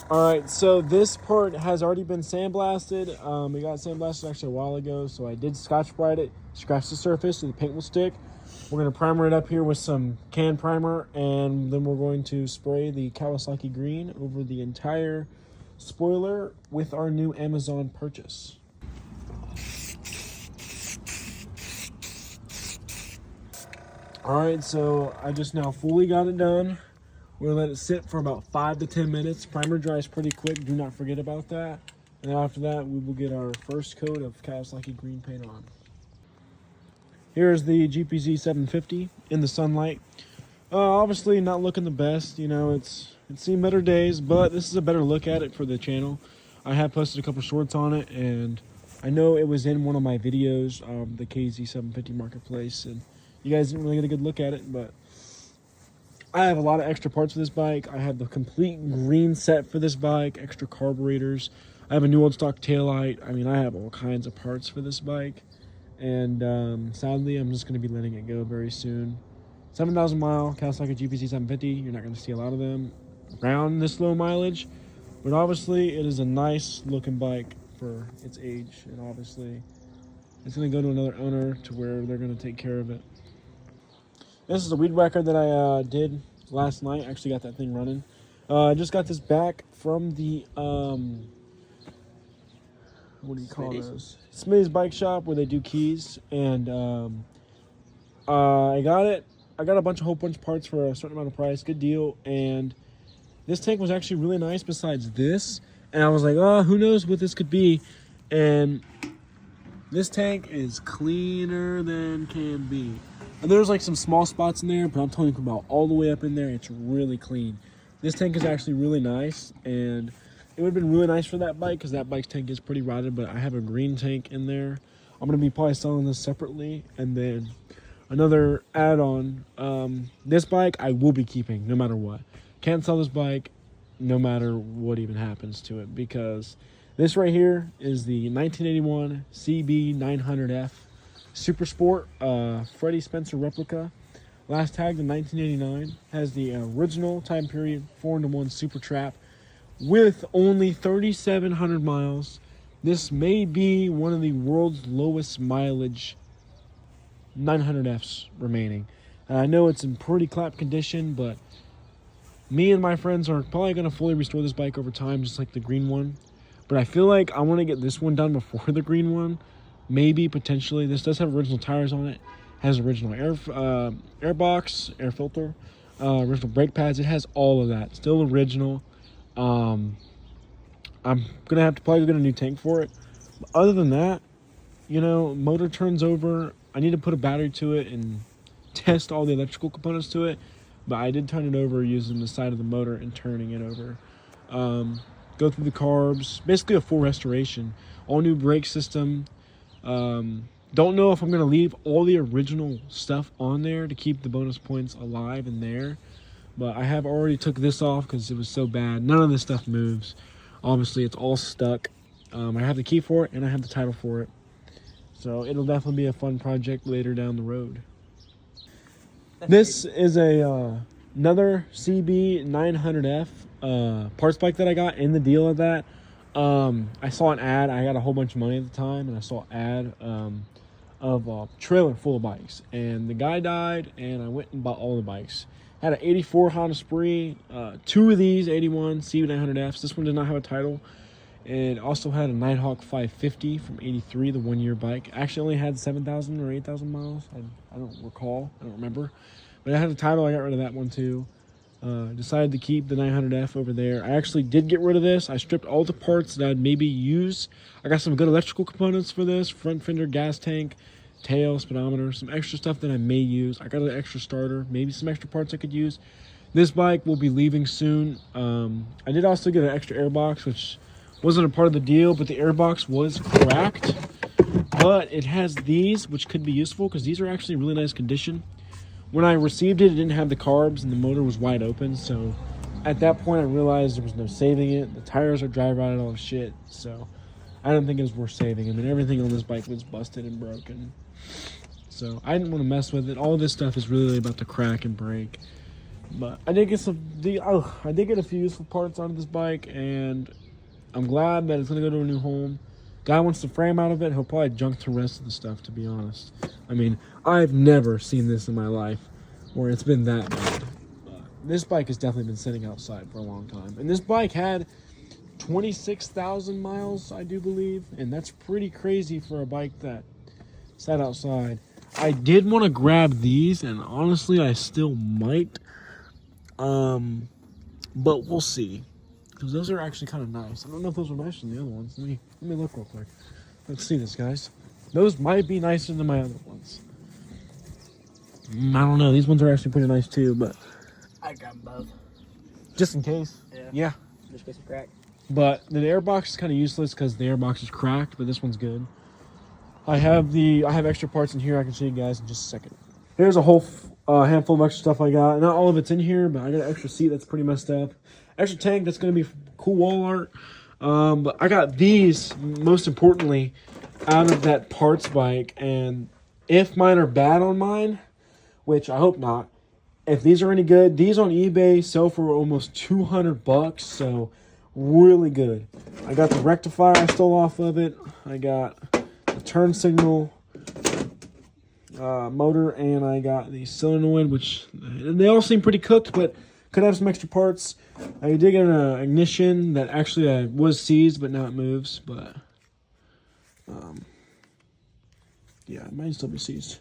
Alright, so this part has already been sandblasted. We got sandblasted actually a while ago, so I did Scotch-Brite it, scratch the surface so the paint will stick. We're going to primer it up here with some can primer, and then we're going to spray the Kawasaki green over the entire spoiler with our new Amazon purchase. Alright, so I just now fully got it done. We're gonna let it sit for about 5 to 10 minutes. Primer dries pretty quick, do not forget about that. And after that, we will get our first coat of Kawasaki green paint on. Here's the GPZ 750 in the sunlight. Obviously not looking the best, you know, it's seen better days, but this is a better look at it for the channel. I have posted a couple shorts on it, and I know it was in one of my videos, the KZ 750 Marketplace, and you guys didn't really get a good look at it, but I have a lot of extra parts for this bike. I have the complete green set for this bike, extra carburetors. I have a new old stock taillight. I mean, I have all kinds of parts for this bike. And sadly, I'm just going to be letting it go very soon. 7,000 mile Kawasaki GPC 750. You're not going to see a lot of them around this low mileage. But obviously, it is a nice looking bike for its age. And obviously, it's going to go to another owner to where they're going to take care of it. This is a weed whacker that I did last night. I actually got that thing running. I just got this back from the, what do you call those? Smitty's Bike Shop, where they do keys. And I got it. I got a whole bunch of parts for a certain amount of price. Good deal. And this tank was actually really nice besides this. And I was like, oh, who knows what this could be. And this tank is cleaner than can be. And there's like some small spots in there, but I'm telling you about all the way up in there, it's really clean. This tank is actually really nice, and it would have been really nice for that bike because that bike's tank is pretty rotted, but I have a green tank in there. I'm going to be probably selling this separately, and then another add-on. This bike I will be keeping no matter what. Can't sell this bike no matter what even happens to it, because this right here is the 1981 CB900F Super Sport Freddie Spencer replica, last tagged in 1989, has the original time period 4-1 Super Trap with only 3,700 miles. This may be one of the world's lowest mileage 900Fs remaining. And I know it's in pretty crap condition, but me and my friends are probably going to fully restore this bike over time, just like the green one. But I feel like I want to get this one done before the green one. Maybe, potentially. This does have original tires on it. Has original air box, air filter, original brake pads. It has all of that. Still original. I'm gonna have to probably get a new tank for it. But other than that, you know, motor turns over. I need to put a battery to it and test all the electrical components to it. But I did turn it over using the side of the motor and turning it over. Go through the carbs. Basically a full restoration. All new brake system. Don't know if I'm going to leave all the original stuff on there to keep the bonus points alive in there. But I have already took this off because it was so bad. None of this stuff moves. Obviously, it's all stuck. I have the key for it, and I have the title for it. So it'll definitely be a fun project later down the road. This is another CB900F parts bike that I got in the deal of that. I saw an ad. I got a whole bunch of money at the time, and I saw an ad of a trailer full of bikes. And the guy died, and I went and bought all the bikes. Had an 84 Honda Spree, 2 of these 81 CB900Fs. This one did not have a title. And also had a Nighthawk 550 from 83, the 1-year bike. Actually only had 7,000 or 8,000 miles. I don't recall. I don't remember. But it had a title. I got rid of that one too. Decided to keep the 900F over there. I actually did get rid of this. I stripped all the parts that I'd maybe use. I got some good electrical components for this. Front fender, gas tank, tail, speedometer, some extra stuff that I may use. I got an extra starter, maybe some extra parts I could use. This bike will be leaving soon. I did also get an extra airbox, which wasn't a part of the deal, but the airbox was cracked. But it has these, which could be useful because these are actually in really nice condition. When I received it, it didn't have the carbs and the motor was wide open. So at that point, I realized there was no saving it. The tires are dry rotted, all the shit. So I don't think it was worth saving. I mean, everything on this bike was busted and broken. So I didn't want to mess with it. All this stuff is really about to crack and break. But I did get I did get a few useful parts out of this bike, and I'm glad that it's gonna go to a new home. Guy wants the frame out of it. He'll probably junk the rest of the stuff, to be honest. I mean, I've never seen this in my life where it's been that bad. This bike has definitely been sitting outside for a long time. And this bike had 26,000 miles, I do believe. And that's pretty crazy for a bike that sat outside. I did want to grab these, and honestly, I still might. But we'll see. Because those are actually kind of nice. I don't know if those are nicer than the other ones. Let me look real quick. Let's see this, guys. Those might be nicer than my other ones. I don't know. These ones are actually pretty nice too, but I got them both. Just in case. Yeah. Just in case it's cracked. But the airbox is kind of useless because the airbox is cracked, but this one's good. I have extra parts in here. I can show you guys in just a second. Here's a whole handful of extra stuff I got. Not all of it's in here, but I got an extra seat that's pretty messed up. Extra tank that's going to be cool wall art. But I got these, most importantly, out of that parts bike. And if mine are bad on mine, which I hope not, if these are any good, these on eBay sell for almost $200, so really good. I got the rectifier I stole off of it. I got the turn signal motor, and I got the solenoid, which they all seem pretty cooked, but could have some extra parts. I did get an ignition that actually was seized, but now it moves. But yeah, it might still be seized.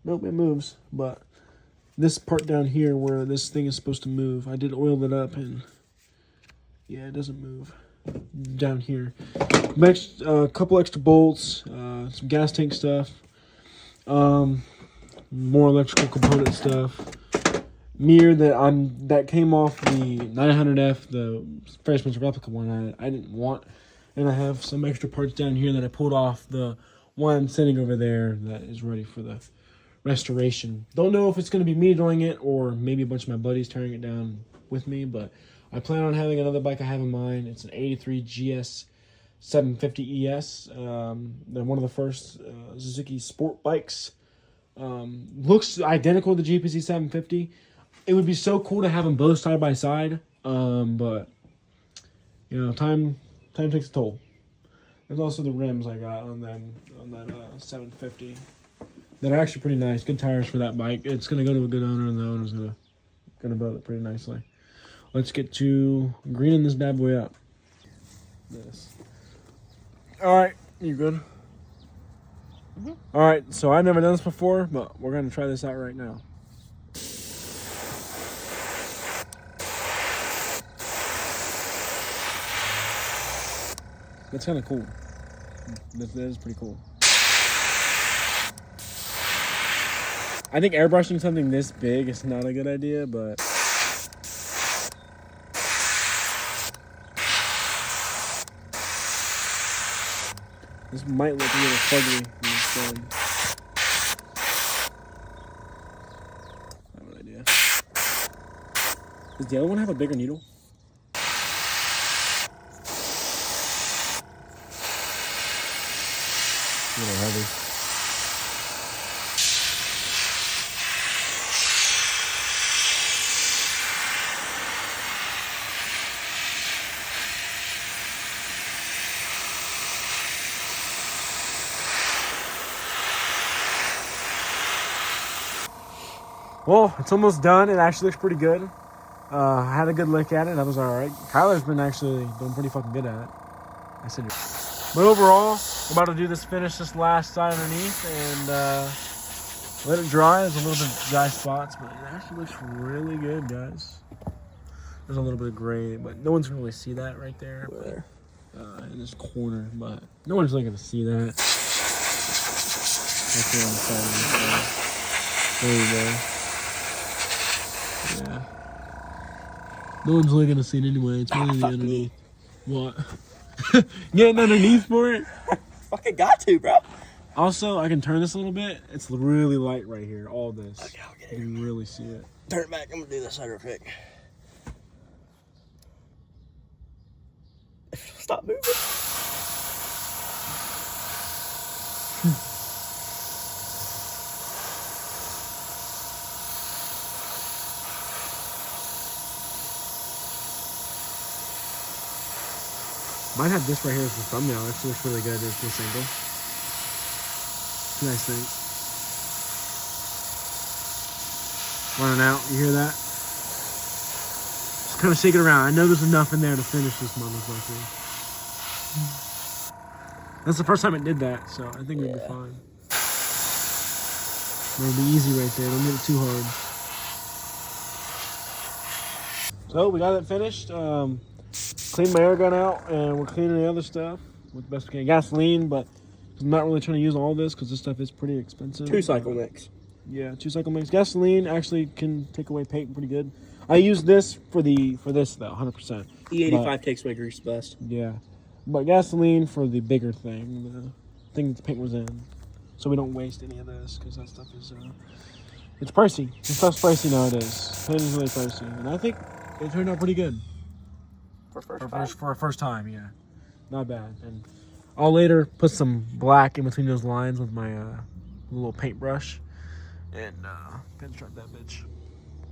Nope, it moves. But this part down here where this thing is supposed to move, I did oil it up, and yeah, it doesn't move down here. A couple extra bolts, some gas tank stuff, more electrical component stuff. Mirror that came off the 900F, the very expensive replica one I didn't want, and I have some extra parts down here that I pulled off the one sitting over there that is ready for the restoration. Don't know if it's going to be me doing it or maybe a bunch of my buddies tearing it down with me, but I plan on having another bike I have in mind. It's an 83 GS 750 ES. They're one of the first Suzuki sport bikes. Looks identical to the GPC 750. It would be so cool to have them both side by side, but you know, time takes a toll. There's also the rims I got on that 750 that are actually pretty nice. Good tires for that bike. It's gonna go to a good owner, and the owner's gonna build it pretty nicely. Let's get to greening this bad boy up. All right, you good? Mm-hmm. All right, so I've never done this before, but we're gonna try this out right now. That's kind of cool. That is pretty cool. I think airbrushing something this big is not a good idea, but this might look a little fugly when it's done. I have no idea. Does the other one have a bigger needle? A little heavy. Well, it's almost done. It actually looks pretty good. I had a good look at it. That was all right. Kyler's been actually doing pretty fucking good at it. I said, but overall, we're about to finish this last side underneath and let it dry. There's a little bit of dry spots, but it actually looks really good, guys. There's a little bit of gray, but no one's gonna really see that right there. Where? In this corner, but no one's really gonna see that. Right there on the side of this side. There you go. Yeah. No one's really gonna see it anyway. It's really the underneath. What? Getting underneath for it? Fucking got to, bro. Also, I can turn this a little bit. It's really light right here. All this. Okay, I'll get it. You can really see it. Turn it back. I'm gonna do this side real quick. Stop moving. Might have this right here as the thumbnail. It looks really good at this angle. Nice thing. Running out. You hear that? Just kind of shake it around. I know there's enough in there to finish this motherfucker. That's the first time it did that, so I think we'll be fine. It'll be easy right there. Don't get it too hard. So we got it finished. Cleaned my air gun out, and we're cleaning the other stuff with the best we can. Gasoline, but I'm not really trying to use all this because this stuff is pretty expensive. 2-cycle mix. Yeah, 2-cycle mix. Gasoline actually can take away paint pretty good. I use this for this though, 100%. E85 takes away grease best. Yeah, but gasoline for the bigger thing, the thing that the paint was in, so we don't waste any of this because that stuff is it's pricey. This stuff's pricey nowadays. Paint is really pricey, and I think it turned out pretty good. For a first time, yeah. Not bad. And I'll later put some black in between those lines with my little paintbrush and pinstripe that bitch.